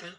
Okay.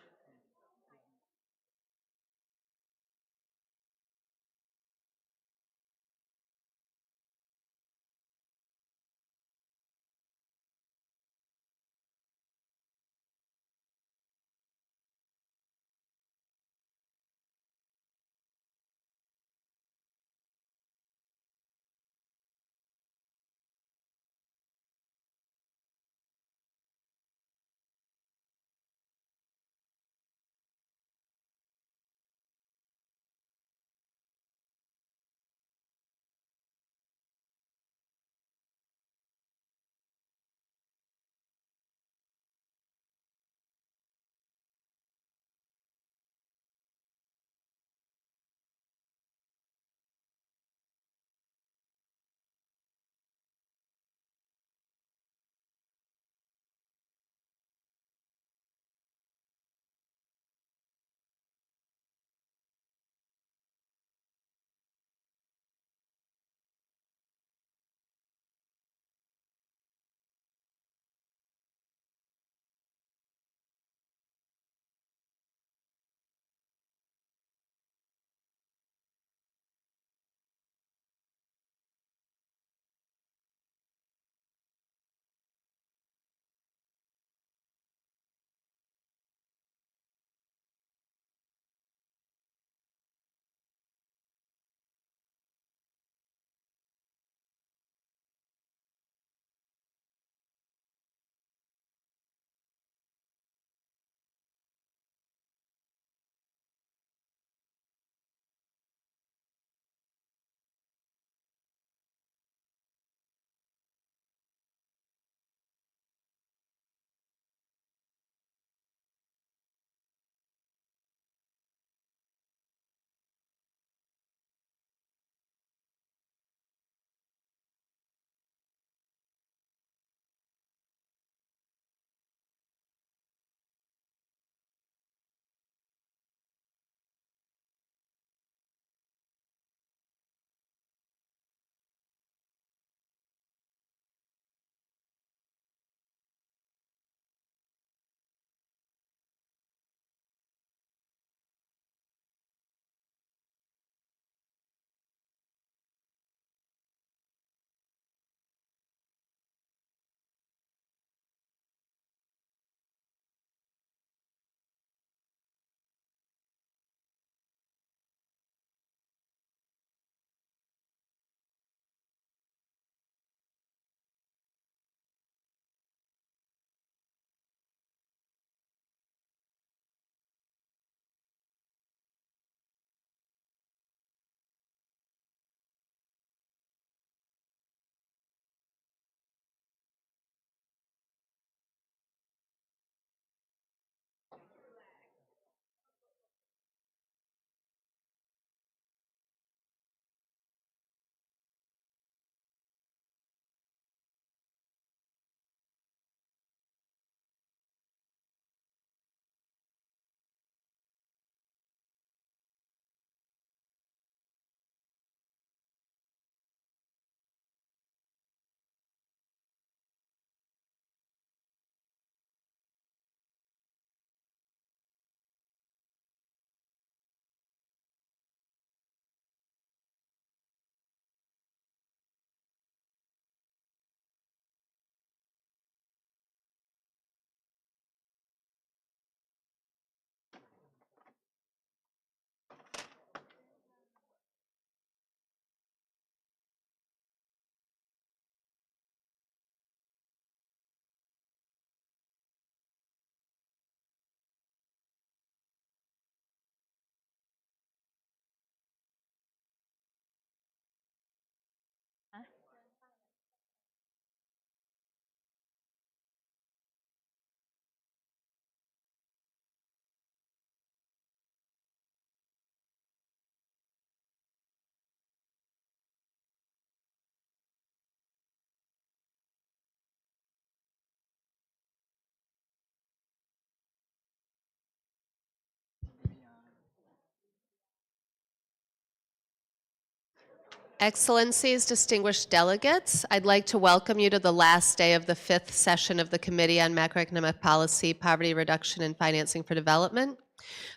Excellencies, distinguished delegates, I'd like to welcome you to the last day of the 5th session of the Committee on Macroeconomic Policy, Poverty Reduction, and Financing for Development.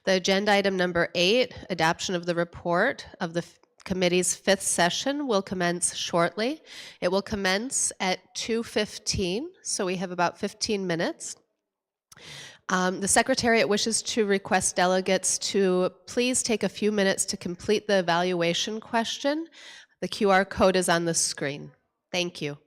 The agenda item number 8, adoption of the report of the committee's 5th session, will commence shortly. It will commence at 2:15, so we have about 15 minutes. The Secretariat wishes to request delegates to please take a few minutes to complete the evaluation question. The QR code is on the screen. Thank you.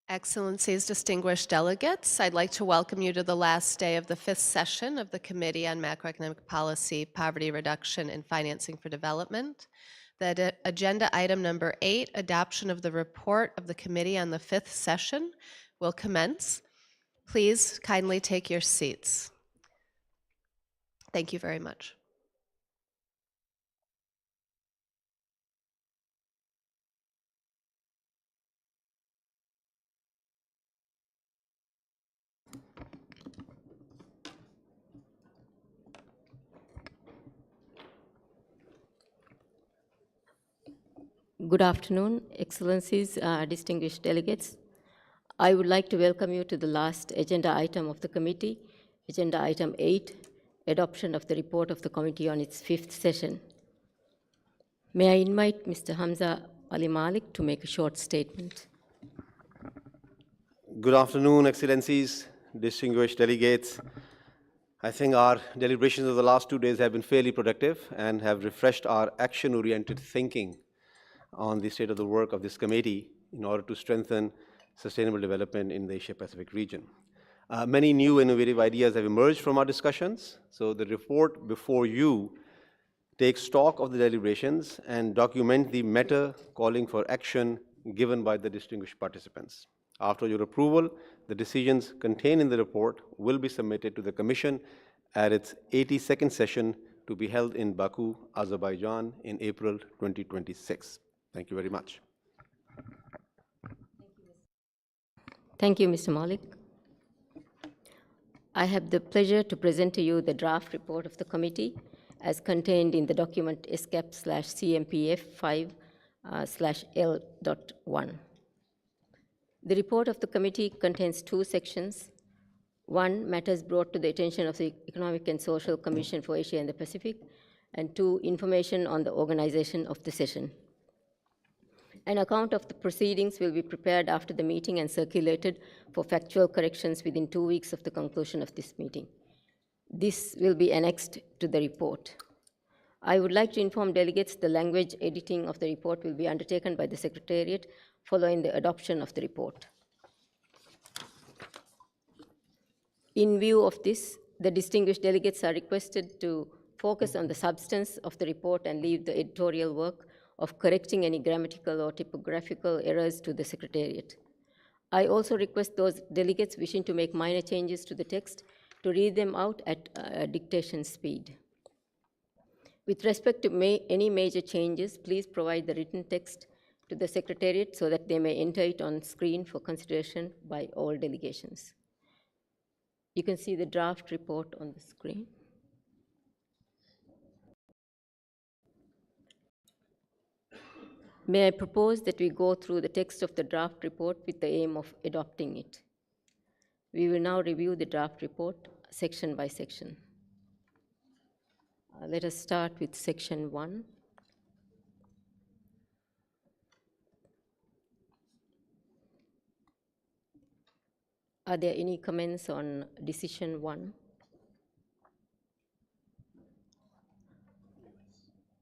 Excellencies, distinguished delegates, I'd like to welcome you to the last day of the fifth session of the Committee on Macroeconomic Policy, Poverty Reduction, and Financing for Development. The agenda item number 8, adoption of the report of the Committee on the fifth session, will commence. Please kindly take your seats. Thank you very much. Good afternoon, Excellencies, distinguished delegates. I would like to welcome you to the last agenda item of the committee, agenda item 8, adoption of the report of the committee on its fifth session. May I invite Mr. Hamza Ali Malik to make a short statement. Good afternoon, Excellencies, distinguished delegates. I think our deliberations of the last 2 days have been fairly productive and have refreshed our action-oriented thinking on the state of the work of this committee in order to strengthen sustainable development in the Asia-Pacific region. Many new innovative ideas have emerged from our discussions. So the report before you takes stock of the deliberations and document the matter calling for action given by the distinguished participants. After your approval, the decisions contained in the report will be submitted to the Commission at its 82nd session to be held in Baku, Azerbaijan in April 2026. Thank you very much. Thank you, Mr. Malik. I have the pleasure to present to you the draft report of the committee as contained in the document ESCAP/CMPF 5/L.1. The report of the committee contains 2 sections. 1, matters brought to the attention of the Economic and Social Commission for Asia and the Pacific, and 2, information on the organization of the session. An account of the proceedings will be prepared after the meeting and circulated for factual corrections within 2 weeks of the conclusion of this meeting. This will be annexed to the report. I would like to inform delegates the language editing of the report will be undertaken by the Secretariat following the adoption of the report. In view of this, the distinguished delegates are requested to focus on the substance of the report and leave the editorial work of correcting any grammatical or typographical errors to the Secretariat. I also request those delegates wishing to make minor changes to the text to read them out at dictation speed. With respect to any major changes, please provide the written text to the Secretariat so that they may enter it on screen for consideration by all delegations. You can see the draft report on the screen. May I propose that we go through the text of the draft report with the aim of adopting it. We will now review the draft report section by section. Let us start with section 1. Are there any comments on decision 1?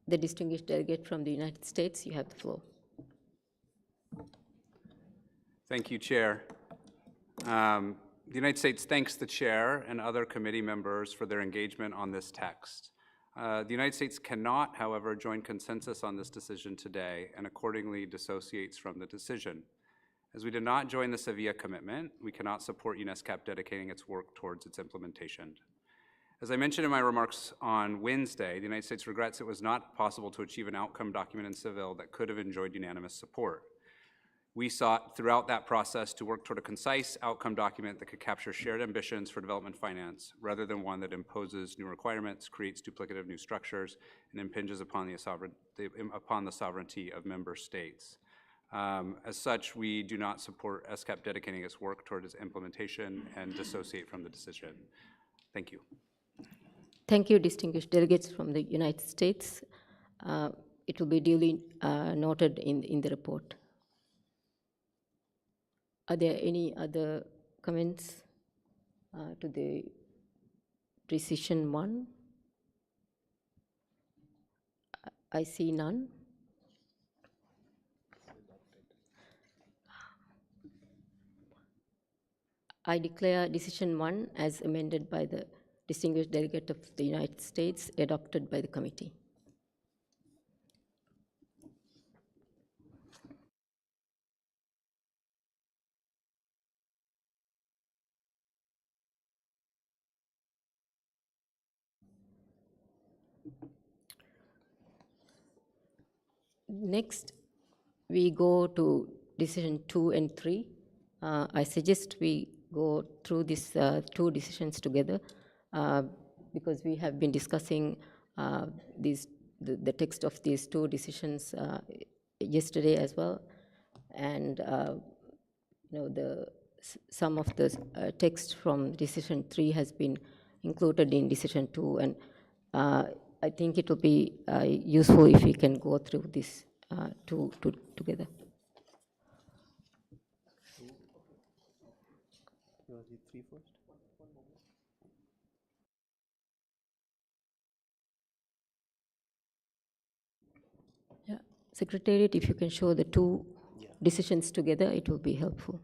The distinguished delegate from the United States, you have the floor. Thank you, Chair. The United States thanks the Chair and other committee members for their engagement on this text. The United States cannot, however, join consensus on this decision today and accordingly dissociates from the decision. As we did not join the Sevilla commitment, we cannot support ESCAP dedicating its work towards its implementation. As I mentioned in my remarks on Wednesday, the United States regrets it was not possible to achieve an outcome document in Seville that could have enjoyed unanimous support. We sought throughout that process to work toward a concise outcome document that could capture shared ambitions for development finance, rather than one that imposes new requirements, creates duplicative new structures, and impinges upon the sovereignty of member states. As such, we do not support ESCAP dedicating its work toward its implementation and dissociate from the decision. Thank you. Thank you, distinguished delegates from the United States. It will be duly noted in the report. Are there any other comments to the decision 1? I see none. I declare Decision 1 as amended by the distinguished delegate of the United States adopted by the committee. Next, we go to Decision 2 and 3. I suggest we go through these two decisions together because we have been discussing the text of these two decisions yesterday as well, and some of the text from Decision 3 has been included in Decision 2, and I think it will be useful if we can go through this two together. You want to do 3 first? Yeah, Secretariat, if you can show the two decisions together, it will be helpful.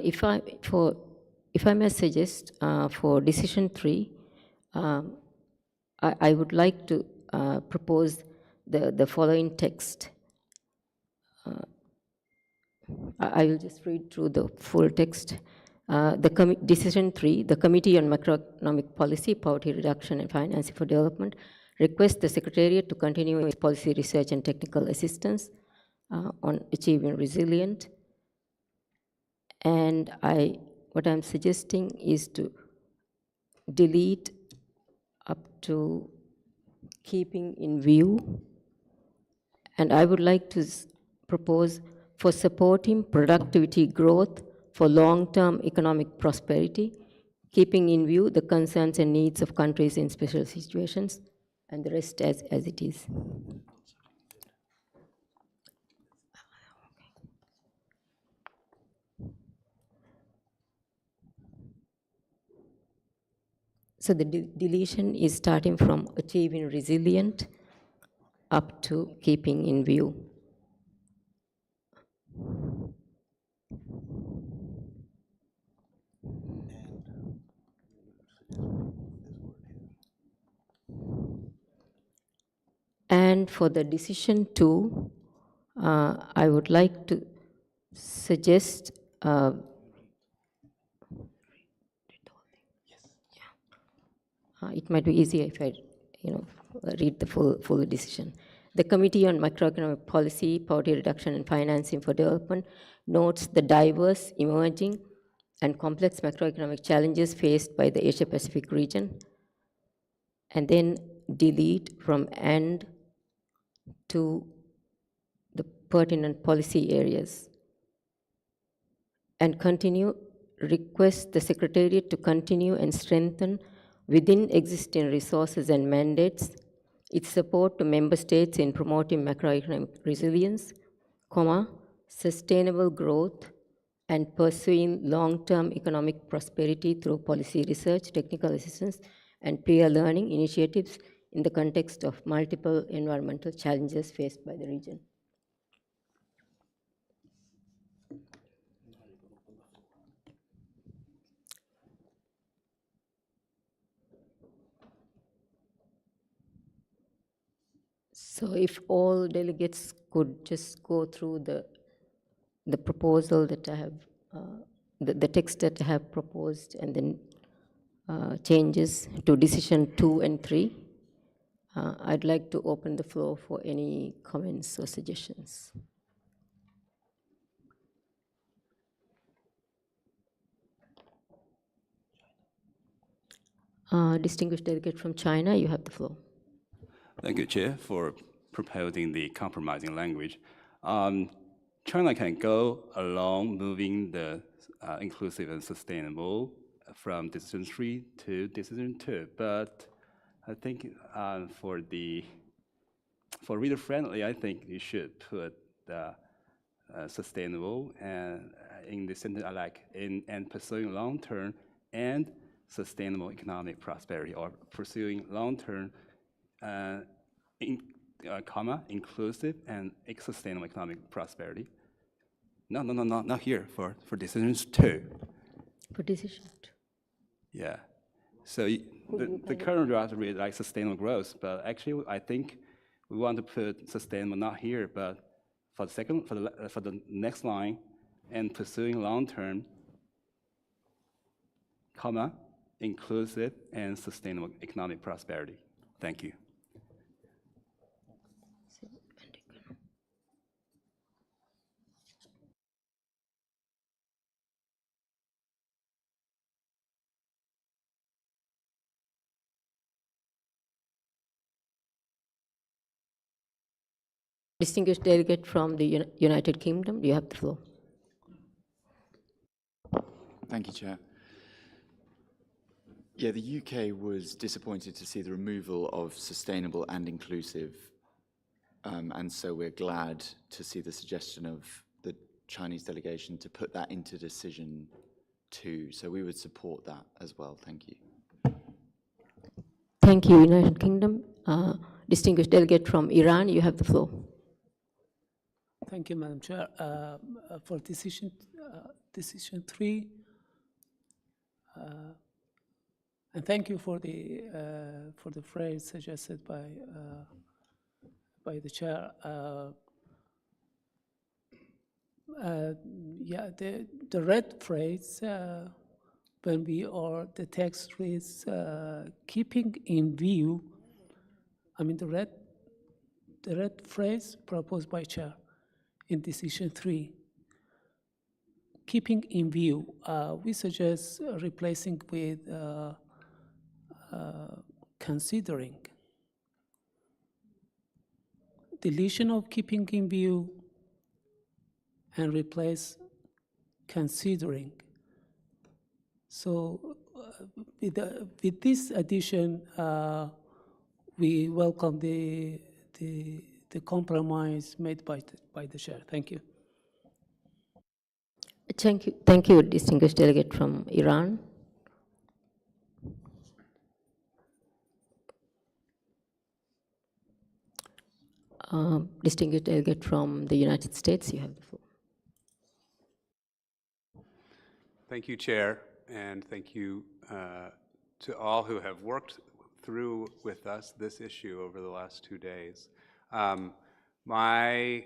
If I may suggest for Decision 3, I would like to propose the following text. I will just read through the full text. Decision 3, the Committee on Macroeconomic Policy, Poverty Reduction and Financing for Development requests the Secretariat to continue its policy research and technical assistance on achieving resilient. And what I'm suggesting is to delete up to keeping in view. And I would like to propose for supporting productivity growth for long-term economic prosperity, keeping in view the concerns and needs of countries in special situations, and the rest as it is. So the deletion is starting from achieving resilient up to keeping in view. And for the Decision 2, I would like to suggest it might be easier if I read the full decision. The Committee on Macroeconomic Policy, Poverty Reduction and Financing for Development notes the diverse, emerging, and complex macroeconomic challenges faced by the Asia-Pacific region, and then delete from and to the pertinent policy areas, and request the Secretariat to continue and strengthen within existing resources and mandates its support to member states in promoting macroeconomic resilience, sustainable growth, and pursuing long-term economic prosperity through policy research, technical assistance, and peer learning initiatives in the context of multiple environmental challenges faced by the region. So if all delegates could just go through the proposal that I have, the text that I have proposed, and then changes to Decision 2 and 3, I'd like to open the floor for any comments or suggestions. Distinguished delegate from China, you have the floor. Thank you, Chair, for proposing the compromising language. China can go along moving the inclusive and sustainable from decision 3 to decision 2, but I think for reader friendly, I think you should put the sustainable and in the sentence I like and pursuing long-term and sustainable economic prosperity, or pursuing long-term inclusive and sustainable economic prosperity. No, not here, for decisions 2. For decision 2. Yeah. So the current draft reads like sustainable growth, but actually I think we want to put sustainable not here, but for the next line, and pursuing long-term, inclusive and sustainable economic prosperity. Thank you. Distinguished delegate from the United Kingdom, you have the floor. Thank you, Chair. Yeah, the UK was disappointed to see the removal of sustainable and inclusive, and so we're glad to see the suggestion of the Chinese delegation to put that into decision 2. So we would support that as well. Thank you. Thank you, United Kingdom. Distinguished delegate from Iran, you have the floor. Thank you, Madam Chair. For decision 3, and thank you for the phrase suggested by the chair. Yeah, the red phrase when the text reads keeping in view. I mean the red phrase proposed by chair in decision 3. Keeping in view, we suggest replacing with considering. Deletion of keeping in view and replace considering. So with this addition, we welcome the compromise made by the chair. Thank you. Thank you, distinguished delegate from Iran. Distinguished delegate from the United States, you have the floor. Thank you, Chair, and thank you to all who have worked through with us this issue over the last 2 days. My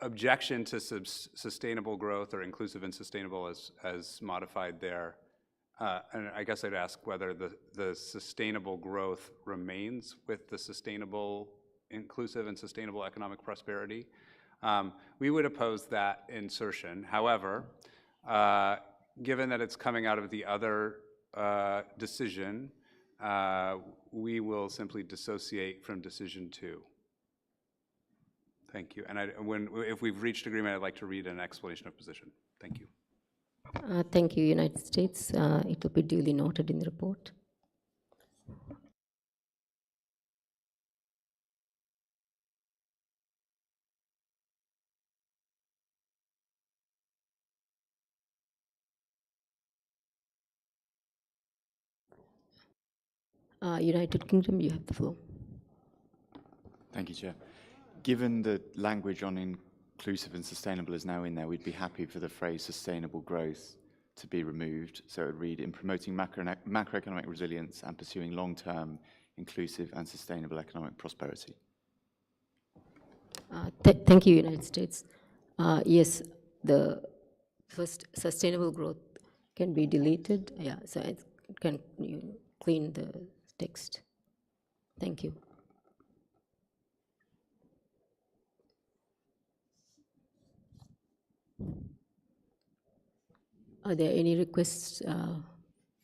objection to sustainable growth, or inclusive and sustainable as modified there, and I guess I'd ask whether the sustainable growth remains with the sustainable, inclusive and sustainable economic prosperity. We would oppose that insertion. However, given that it's coming out of the other decision, we will simply dissociate from decision 2. Thank you. And if we've reached agreement, I'd like to read an explanation of position. Thank you. Thank you, United States. It will be duly noted in the report. United Kingdom, you have the floor. Thank you, Chair. Given the language on inclusive and sustainable is now in there, we'd be happy for the phrase sustainable growth to be removed. So it would read, in promoting macroeconomic resilience and pursuing long-term inclusive and sustainable economic prosperity. Thank you, United States. Yes, the first sustainable growth can be deleted. Yeah, so it can clean the text. Thank you. Are there any requests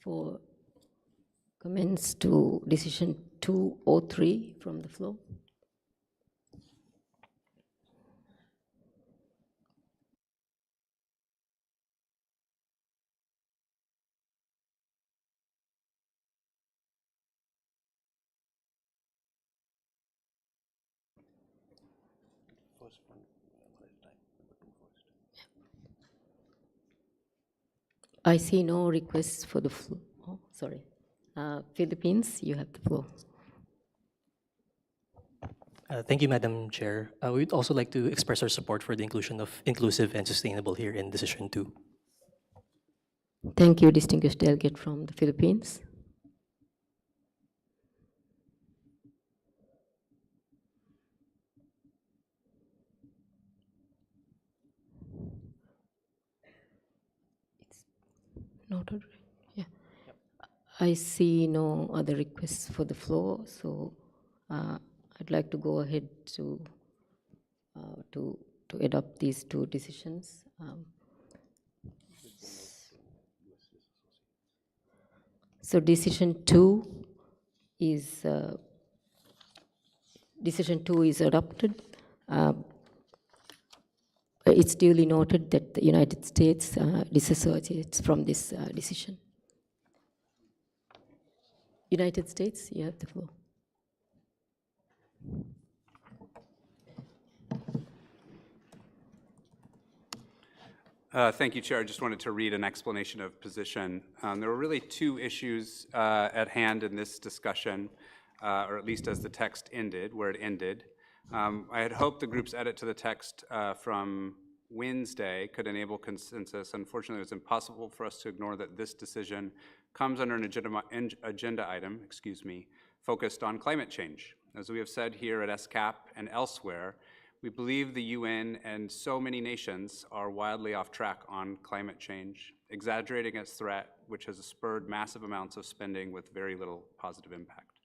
for Comments to decision 203 from the floor. I see no requests for the floor. Oh, sorry. Philippines, you have the floor. Thank you, Madam Chair. We'd also like to express our support for the inclusion of inclusive and sustainable here in Decision 2. Thank you, distinguished delegate from the Philippines. It's noted. Yeah. I see no other requests for the floor, so I'd like to go ahead to adopt these two decisions. So decision two is adopted. It's duly noted that the United States disassociates from this decision. United States, you have the floor. Thank you, Chair. I just wanted to read an explanation of position. There were really two issues at hand in this discussion, or at least as the text ended, where it ended. I had hoped the group's edit to the text from Wednesday could enable consensus. Unfortunately, it was impossible for us to ignore that this decision comes under an agenda item, focused on climate change. As we have said here at ESCAP and elsewhere, we believe the UN and so many nations are wildly off track on climate change, exaggerating its threat, which has spurred massive amounts of spending with very little positive impact.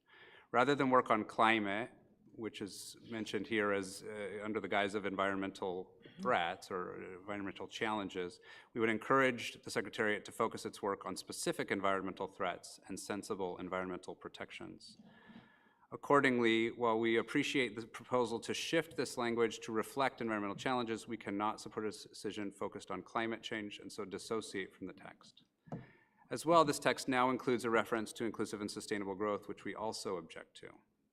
Rather than work on climate, which is mentioned here as under the guise of environmental threats or environmental challenges, we would encourage the Secretariat to focus its work on specific environmental threats and sensible environmental protections. Accordingly, while we appreciate the proposal to shift this language to reflect environmental challenges, we cannot support a decision focused on climate change and so dissociate from the text. As well, this text now includes a reference to inclusive and sustainable growth, which we also object to.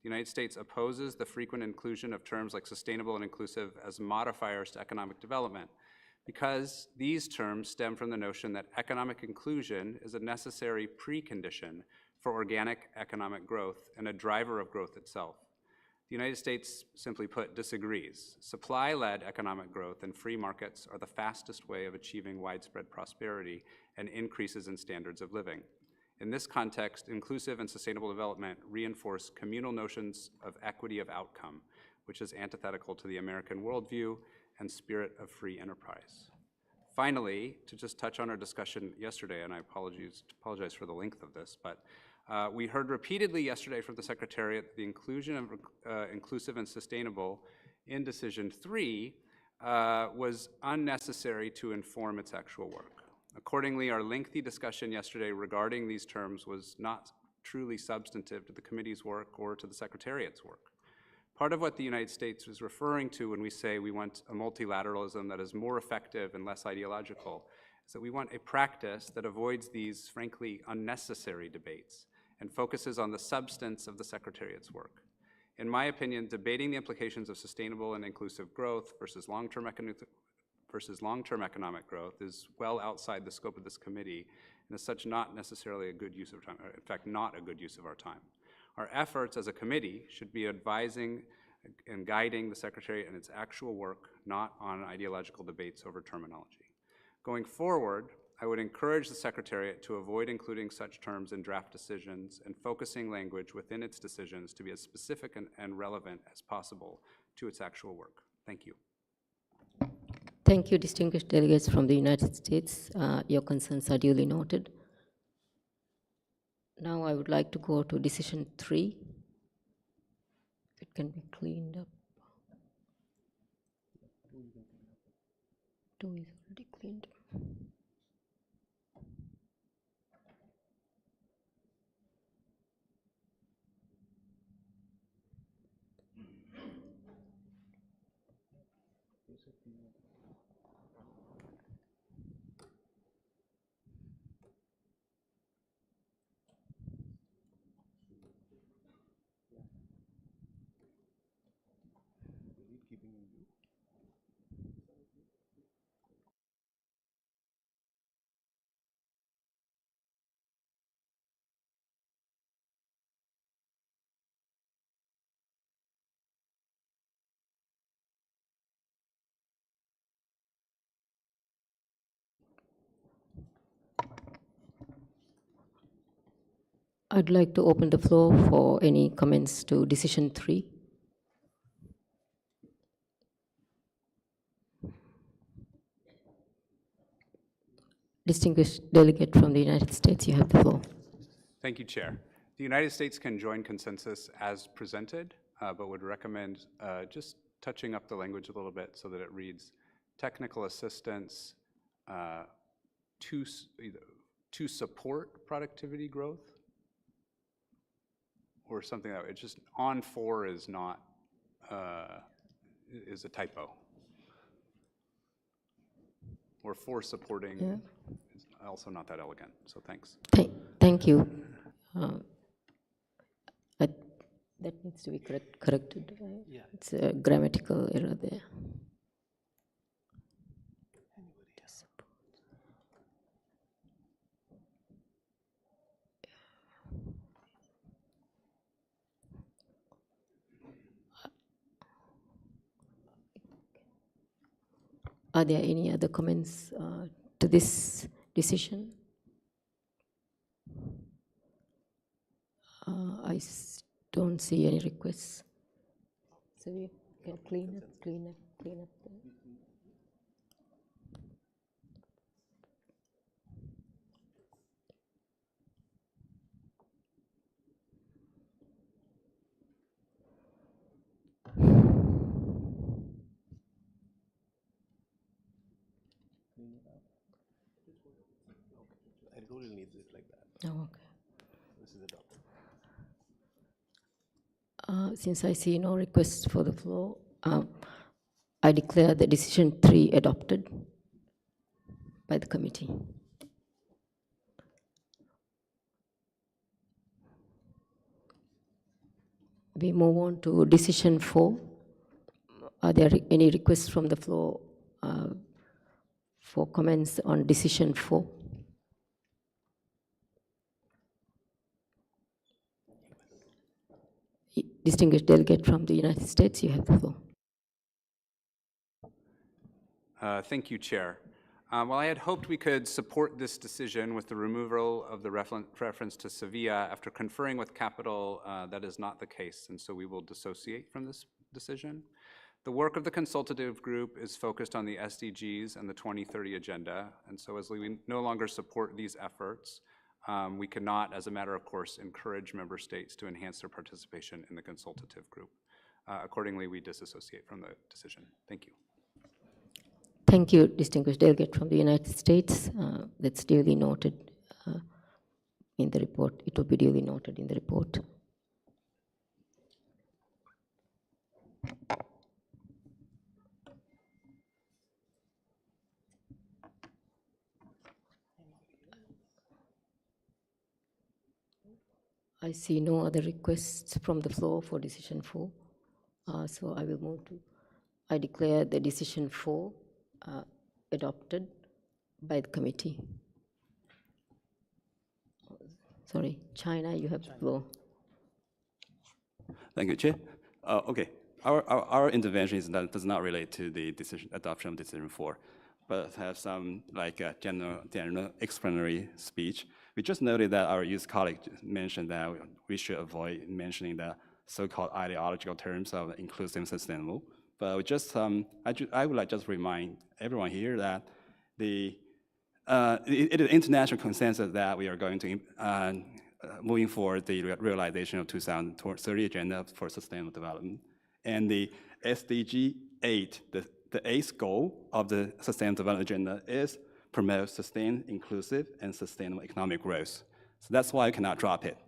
The United States opposes the frequent inclusion of terms like sustainable and inclusive as modifiers to economic development because these terms stem from the notion that economic inclusion is a necessary precondition for organic economic growth and a driver of growth itself. The United States, simply put, disagrees. Supply-led economic growth and free markets are the fastest way of achieving widespread prosperity and increases in standards of living. In this context, inclusive and sustainable development reinforce communal notions of equity of outcome, which is antithetical to the American worldview and spirit of free enterprise. Finally, to just touch on our discussion yesterday, and I apologize for the length of this, but we heard repeatedly yesterday from the Secretariat that the inclusion of inclusive and sustainable in Decision 3 was unnecessary to inform its actual work. Accordingly, our lengthy discussion yesterday regarding these terms was not truly substantive to the committee's work or to the Secretariat's work. Part of what the United States is referring to when we say we want a multilateralism that is more effective and less ideological is that we want a practice that avoids these, frankly, unnecessary debates and focuses on the substance of the Secretariat's work. In my opinion, debating the implications of sustainable and inclusive growth versus long-term economic growth is well outside the scope of this committee and as such not necessarily a good use of time, or in fact not a good use of our time. Our efforts as a committee should be advising and guiding the Secretariat in its actual work, not on ideological debates over terminology. Going forward, I would encourage the Secretariat to avoid including such terms in draft decisions and focusing language within its decisions to be as specific and relevant as possible to its actual work. Thank you. Thank you, distinguished delegates from the United States. Your concerns are duly noted. Now I would like to go to Decision 3. If it can be cleaned up. 2 is already cleaned up. I'd like to open the floor for any comments to decision 3. Distinguished delegate from the United States, you have the floor. Thank you, Chair. The United States can join consensus as presented, but would recommend just touching up the language a little bit so that it reads technical assistance to support productivity growth, or something that it's just on 4 is not is a typo, or for supporting is also not that elegant. So thanks. Thank you. That needs to be corrected. Right? Yeah. It's a grammatical error there. Are there any other comments to this decision? I don't see any requests. So we can clean up there. I totally need it like that. Oh, okay. This is adopted. Since I see no requests for the floor, I declare the decision 3 adopted by the committee. We move on to decision 4. Are there any requests from the floor for comments on decision 4? Distinguished delegate from the United States, you have the floor. Thank you, Chair. Well, I had hoped we could support this decision with the removal of the reference to Sevilla. After conferring with Capital, that is not the case, and so we will dissociate from this decision. The work of the consultative group is focused on the SDGs and the 2030 agenda, and so as we no longer support these efforts, we cannot, as a matter of course, encourage member states to enhance their participation in the consultative group. Accordingly, we disassociate from the decision. Thank you. Thank you, distinguished delegate from the United States. That's duly noted in the report. It will be duly noted in the report. I see no other requests from the floor for decision 4. So I will move to, I declare the decision 4 adopted by the committee. Sorry, China, you have the floor. Thank you, Chair. Okay, our intervention does not relate to the adoption of decision 4, but have some like general explanatory speech. We just noted that our youth colleague mentioned that we should avoid mentioning the so-called ideological terms of inclusive and sustainable. But we just, I would like just remind everyone here that it is international consensus that we are going to moving forward the realization of 2030 agenda for sustainable development. And the SDG 8, the 8th goal of the sustainable development agenda is promote sustained, inclusive, and sustainable economic growth. So that's why we cannot drop it.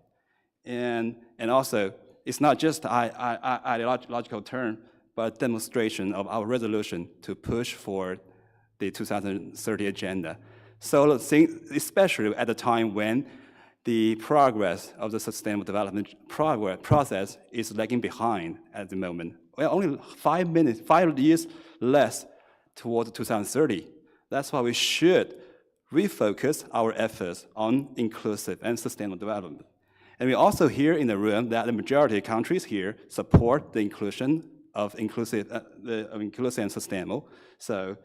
And also, it's not just an ideological term, but demonstration of our resolution to push for the 2030 agenda. So especially at a time when the progress of the sustainable development process is lagging behind at the moment. We're only 5 years less towards 2030. That's why we should refocus our efforts on inclusive and sustainable development. And we also hear in the room that the majority of countries here support the inclusion of inclusive and sustainable. So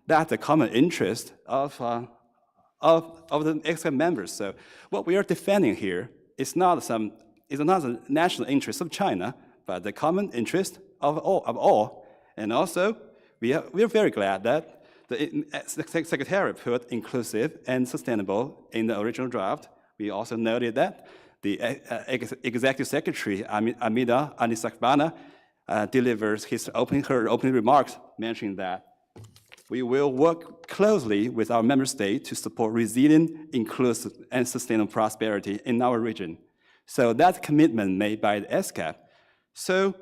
that's a common interest of the ESCAP members. So what we are defending here is not the national interest of China, but the common interest of all. And also, we are very glad that the Secretariat put inclusive and sustainable in the original draft. We also noted that the Executive Secretary, Amida Anisakbana, delivers her opening remarks, mentioning that we will work closely with our member states to support resilient, inclusive, and sustainable prosperity in our region. So that's commitment made by the ESCAP. So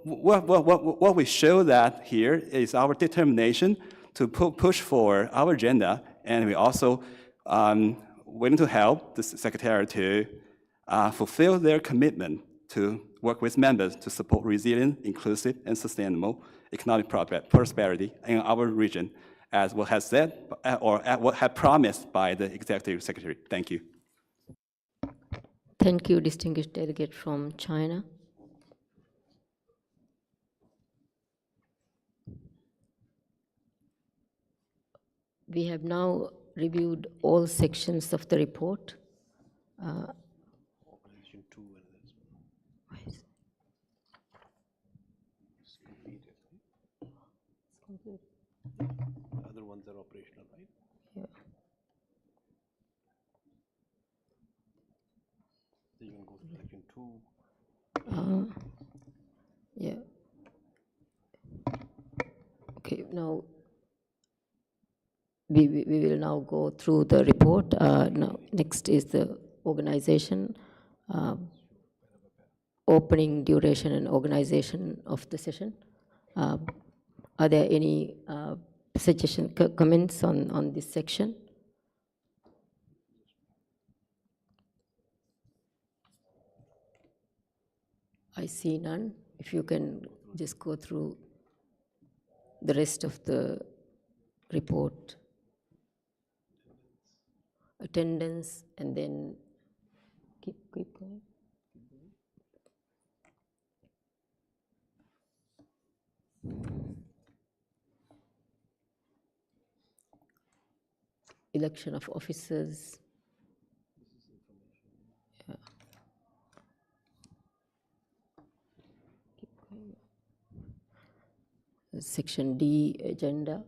what we show that here is our determination to push for our agenda, and we also willing to help the Secretariat to fulfill their commitment to work with members to support resilient, inclusive, and sustainable economic prosperity in our region, as what has said or what had promised by the Executive Secretary. Thank you. Thank you, distinguished delegate from China. We have now reviewed all sections of the report. Organization 2 and this one. It's completed. It's complete. The other ones are operational, right? Yeah. So you can go to section 2. Yeah. Okay, now we will now go through the report. Now, next is the organization, opening, duration, and organization of the session. Are there any comments on this section? I see none. If you can just go through the rest of the report. Attendance, and then keep going. Election of officers. Yeah. Keep going. Section D, agenda,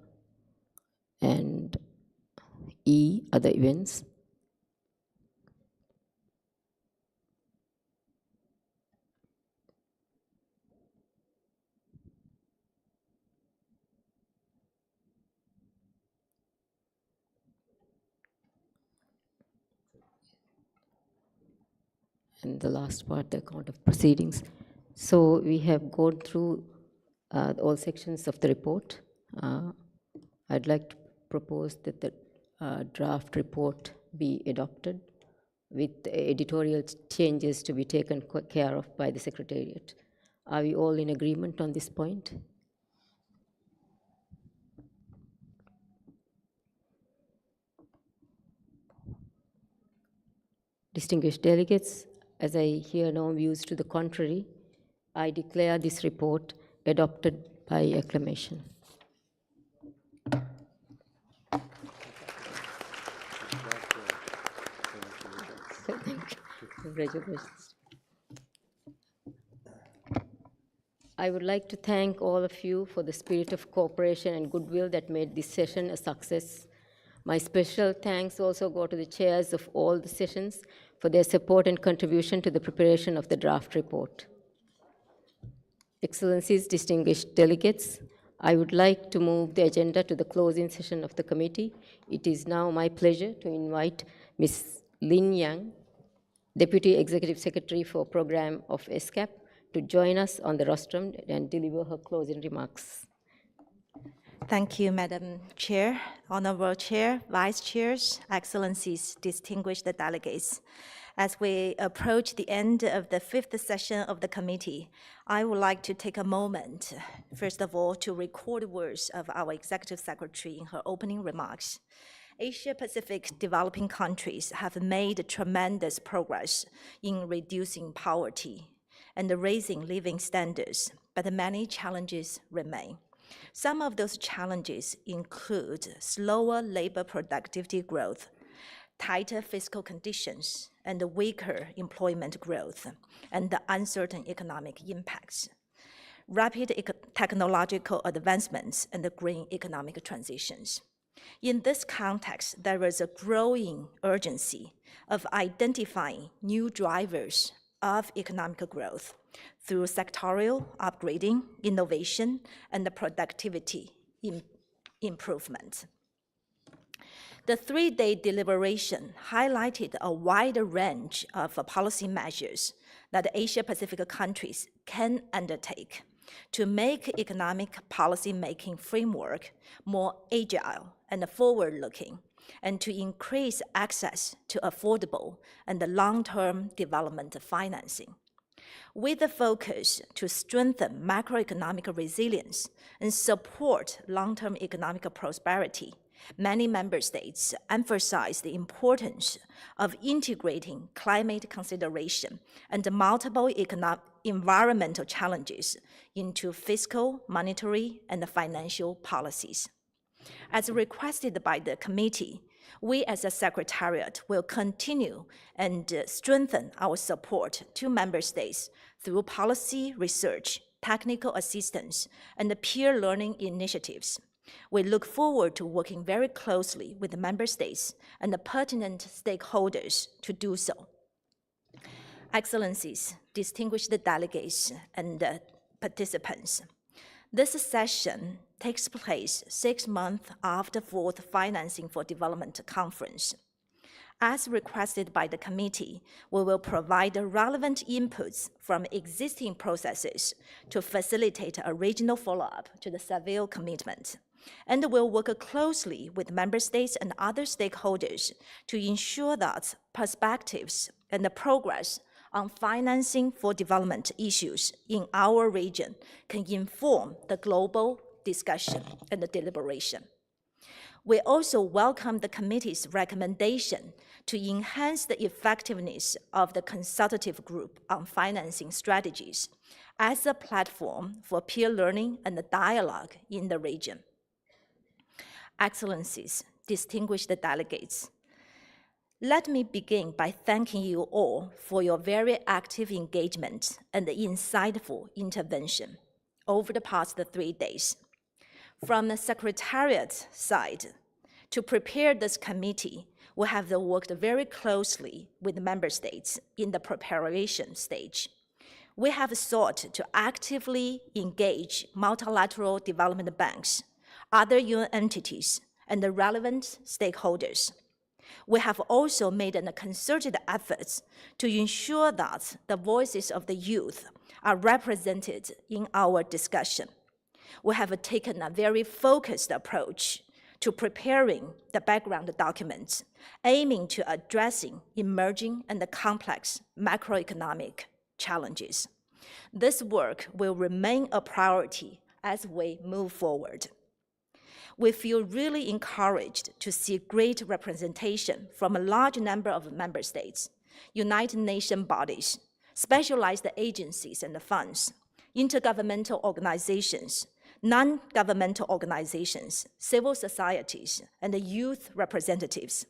and E, other events. And the last part, the account of proceedings. So we have gone through all sections of the report. I'd like to propose that the draft report be adopted with editorial changes to be taken care of by the Secretariat. Are we all in agreement on this point? Distinguished delegates, as I hear no views to the contrary, I declare this report adopted by acclamation. Thank you. Congratulations. I would like to thank all of you for the spirit of cooperation and goodwill that made this session a success. My special thanks also go to the chairs of all the sessions for their support and contribution to the preparation of the draft report. Excellencies, distinguished delegates, I would like to move the agenda to the closing session of the committee. It is now my pleasure to invite Ms. Lin Yang, Deputy Executive Secretary for Program of ESCAP, to join us on the rostrum and deliver her closing remarks. Thank you, Madam Chair, Honorable Chair, Vice Chairs, Excellencies, distinguished delegates. As we approach the end of the 5th session of the committee, I would like to take a moment, first of all, to record the words of our Executive Secretary in her opening remarks. Asia-Pacific developing countries have made tremendous progress in reducing poverty and raising living standards, but many challenges remain. Some of those challenges include slower labor productivity growth, tighter fiscal conditions, and weaker employment growth, and the uncertain economic impacts, rapid technological advancements, and the green economic transitions. In this context, there is a growing urgency of identifying new drivers of economic growth through sectorial upgrading, innovation, and the productivity improvement. The 3-day deliberation highlighted a wide range of policy measures that Asia-Pacific countries can undertake to make economic policy-making framework more agile and forward-looking, and to increase access to affordable and long-term development financing. With a focus to strengthen macroeconomic resilience and support long-term economic prosperity, many member states emphasize the importance of integrating climate consideration and multiple environmental challenges into fiscal, monetary, and financial policies. As requested by the committee, we as a Secretariat will continue and strengthen our support to member states through policy research, technical assistance, and peer learning initiatives. We look forward to working very closely with the member states and the pertinent stakeholders to do so. Excellencies, distinguished delegates, and participants, this session takes place 6 months after the 4th Financing for Development Conference. As requested by the committee, we will provide relevant inputs from existing processes to facilitate a regional follow-up to the Seville commitment, and will work closely with member states and other stakeholders to ensure that perspectives and the progress on financing for development issues in our region can inform the global discussion and the deliberation. We also welcome the committee's recommendation to enhance the effectiveness of the consultative group on financing strategies as a platform for peer learning and dialogue in the region. Excellencies, distinguished delegates, let me begin by thanking you all for your very active engagement and insightful intervention over the past 3 days. From the Secretariat side, to prepare this committee, we have worked very closely with member states in the preparation stage. We have sought to actively engage multilateral development banks, other UN entities, and the relevant stakeholders. We have also made a concerted effort to ensure that the voices of the youth are represented in our discussion. We have taken a very focused approach to preparing the background documents, aiming to addressing emerging and complex macroeconomic challenges. This work will remain a priority as we move forward. We feel really encouraged to see great representation from a large number of member states, United Nations bodies, specialized agencies and funds, intergovernmental organizations, non-governmental organizations, civil societies, and youth representatives.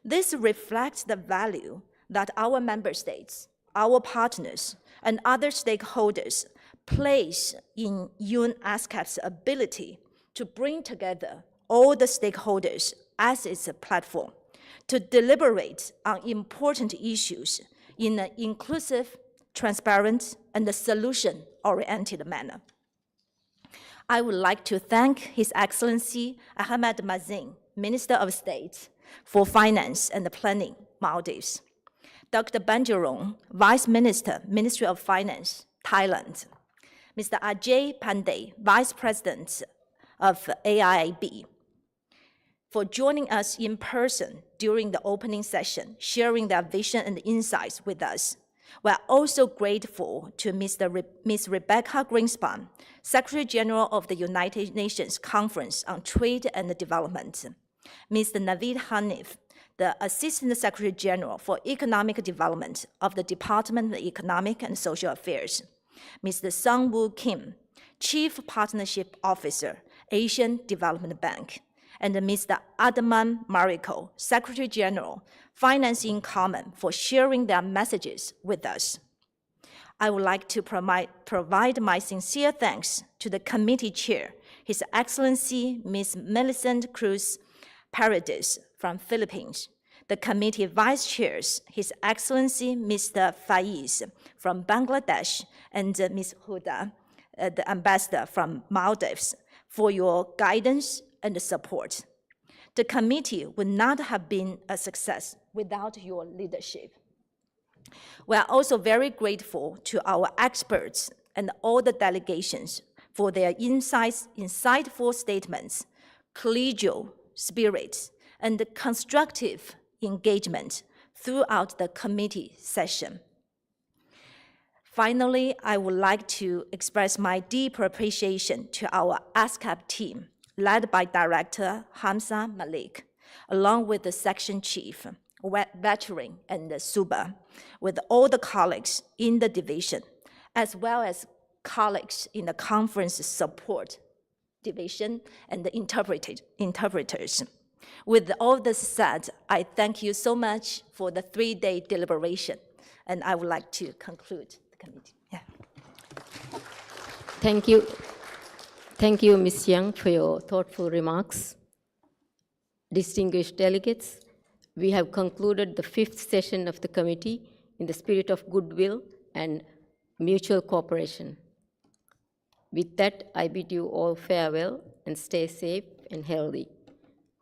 This reflects the value that our member states, our partners, and other stakeholders place in ESCAP's ability to bring together all the stakeholders as its platform to deliberate on important issues in an inclusive, transparent, and solution-oriented manner. I would like to thank His Excellency Ahmed Mazin, Minister of State for Finance and Planning, Maldives, Dr. Banjarong, Vice Minister, Ministry of Finance, Thailand. Mr. Ajay Pandey, Vice President of AIIB, for joining us in person during the opening session, sharing their vision and insights with us. We are also grateful to Ms. Rebecca Greenspan, Secretary General of the United Nations Conference on Trade and Development, Mr. Naveed Hanif, the Assistant Secretary General for Economic Development of the Department of Economic and Social Affairs, Mr. Sung-Woo Kim, Chief Partnership Officer, Asian Development Bank, and Mr. Adman Mariko, Secretary General, Finance in Common, for sharing their messages with us. I would like to provide my sincere thanks to the committee chair, His Excellency Ms. Millicent Cruz Paredes from Philippines, the committee vice chairs, His Excellency Mr. Faiz from Bangladesh, and Ms. Huda, the ambassador from Maldives, for your guidance and support. The committee would not have been a success without your leadership. We are also very grateful to our experts and all the delegations for their insights, insightful statements, collegial spirit, and constructive engagement throughout the committee session. Finally, I would like to express my deep appreciation to our ESCAP team, led by Director Hamza Malik, along with the section chief, veteran, and Suba, with all the colleagues in the division, as well as colleagues in the conference support division and the interpreters. With all this said, I thank you so much for the 3-day deliberation, and I would like to conclude the committee. Yeah. Thank you. Thank you, Ms. Young, for your thoughtful remarks. Distinguished delegates, we have concluded the 5th session of the committee in the spirit of goodwill and mutual cooperation. With that, I bid you all farewell and stay safe and healthy.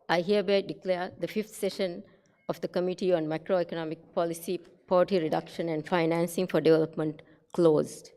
I hereby declare the 5th session of the Committee on Macroeconomic Policy, Poverty Reduction and Financing for Development closed.